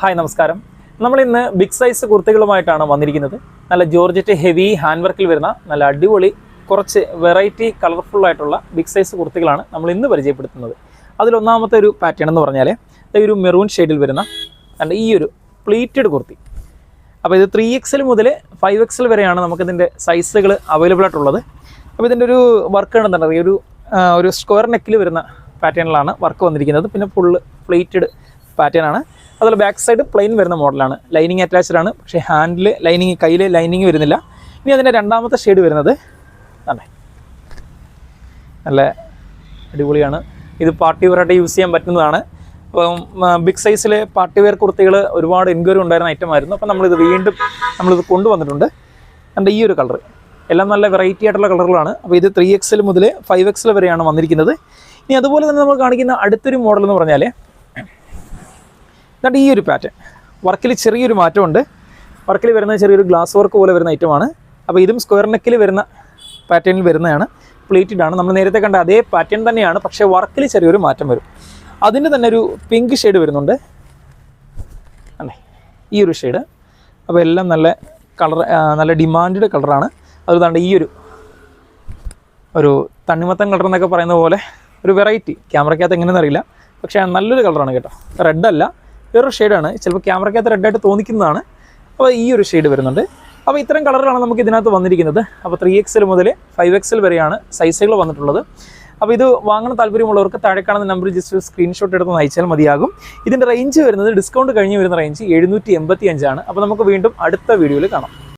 Hi നമസ്കാരം. നമ്മൾ ഇന്ന് ബിഗ് സൈസ് കുർത്തികളുമായിട്ടാണ് വന്നിരിക്കുന്നത്. നല്ല ജോർജറ്റ് ഹെവി ഹാൻഡ് വർക്കിൽ വരുന്ന നല്ല അടിപൊളി കുറച്ച് വെറൈറ്റി കളർഫുൾ ആയിട്ടുള്ള ബിഗ് സൈസ് കുർത്തികളാണ് നമ്മൾ ഇന്ന് പരിചയപ്പെടുത്തുന്നത്. അതിലൊന്നാമത്തെ ഒരു പാറ്റേൺ എന്ന് പറഞ്ഞാൽ ഒരു മെറൂൺ ഷെയ്ഡിൽ വരുന്ന ഈ ഒരു പ്ലീറ്റഡ് കുർത്തി. അപ്പോൾ ഇത് 3XL മുതൽ 5XL വരെയാണ് നമുക്കിതിൻ്റെ സൈസുകൾ അവൈലബിൾ ആയിട്ടുള്ളത്. അപ്പോൾ ഇതിൻ്റെ ഒരു വർക്ക് കണ്ടെന്നുണ്ടെങ്കിൽ ഒരു സ്ക്വയർ നെക്കിൽ വരുന്ന പാറ്റേണിലാണ് വർക്ക് വന്നിരിക്കുന്നത്. പിന്നെ ഫുള്ള് പ്ലീറ്റഡ് പാറ്റേൺ ആണ്. അതുപോലെ ബാക്ക് സൈഡ് പ്ലെയിൻ വരുന്ന മോഡലാണ്. ലൈനിങ് അറ്റാച്ച്ഡ് ആണ്, പക്ഷേ ഹാൻഡിൽ ലൈനിങ്, കയ്യിൽ ലൈനിങ് വരുന്നില്ല. ഇനി അതിൻ്റെ രണ്ടാമത്തെ ഷെയ്ഡ് വരുന്നത് അതെ നല്ല അടിപൊളിയാണ്. ഇത് പാർട്ടി വെയറായിട്ട് യൂസ് ചെയ്യാൻ പറ്റുന്നതാണ്. അപ്പം ബിഗ് സൈസിലെ പാർട്ടി വെയർ കുർത്തികൾ ഒരുപാട് എൻക്വയറി ഉണ്ടായിരുന്ന ഐറ്റമായിരുന്നു. അപ്പം നമ്മളിത് കൊണ്ടുവന്നിട്ടുണ്ട്. എൻ്റെ ഈ ഒരു കളർ എല്ലാം നല്ല വെറൈറ്റി ആയിട്ടുള്ള കളറുകളാണ്. അപ്പോൾ ഇത് 3XL മുതൽ 5XL വരെയാണ് വന്നിരിക്കുന്നത്. ഇനി അതുപോലെ തന്നെ നമ്മൾ കാണിക്കുന്ന അടുത്തൊരു മോഡൽ എന്ന് പറഞ്ഞാൽ എന്നിട്ട് ഈ ഒരു പാറ്റേൺ വർക്കിൽ ചെറിയൊരു മാറ്റമുണ്ട്. വർക്കിൽ വരുന്ന ചെറിയൊരു ഗ്ലാസ് വർക്ക് പോലെ വരുന്ന ഐറ്റമാണ്. അപ്പോൾ ഇതും സ്ക്വയർ നെക്കിൽ വരുന്ന പാറ്റേണിൽ വരുന്നതാണ്. പ്ലീറ്റഡ് ആണ്. നമ്മൾ നേരത്തെ കണ്ട അതേ പാറ്റേൺ തന്നെയാണ്, പക്ഷേ വർക്കിൽ ചെറിയൊരു മാറ്റം വരും. അതിന് തന്നെ ഒരു പിങ്ക് ഷെയ്ഡ് വരുന്നുണ്ട് അല്ലേ, ഈ ഒരു ഷെയ്ഡ്. അപ്പോൾ എല്ലാം നല്ല കളർ, നല്ല ഡിമാൻഡ് കളറാണ്. അതുകൊണ്ട് ഈ ഒരു തണ്ണിമത്തൻ കളർ എന്നൊക്കെ പറയുന്ന പോലെ ഒരു വെറൈറ്റി. ക്യാമറയ്ക്കകത്ത് എങ്ങനെയെന്ന് അറിയില്ല, പക്ഷേ നല്ലൊരു കളറാണ് കേട്ടോ. റെഡല്ല, വേറൊരു ഷെയ്ഡാണ്. ചിലപ്പോൾ ക്യാമറയ്ക്കകത്ത് റെഡായിട്ട് തോന്നിക്കുന്നതാണ്. അപ്പോൾ ഈ ഒരു ഷെയ്ഡ് വരുന്നുണ്ട്. അപ്പോൾ ഇത്തരം കളറുകളാണ് നമുക്ക് ഇതിനകത്ത് വന്നിരിക്കുന്നത്. അപ്പോൾ 3XL മുതൽ 5XL വരെയാണ് സൈസുകൾ വന്നിട്ടുള്ളത്. അപ്പോൾ ഇത് വാങ്ങാൻ താല്പര്യമുള്ളവർക്ക് താഴെ കാണുന്ന നമ്പറിൽ ജസ്റ്റ് സ്ക്രീൻഷോട്ട് എടുത്ത് അയച്ചാൽ മതിയാകും. ഇതിൻ്റെ റേഞ്ച് വരുന്നത് ഡിസ്കൗണ്ട് കഴിഞ്ഞ് വരുന്ന റേഞ്ച് 785 ആണ്. അപ്പോൾ നമുക്ക് വീണ്ടും അടുത്ത വീഡിയോയിൽ കാണാം.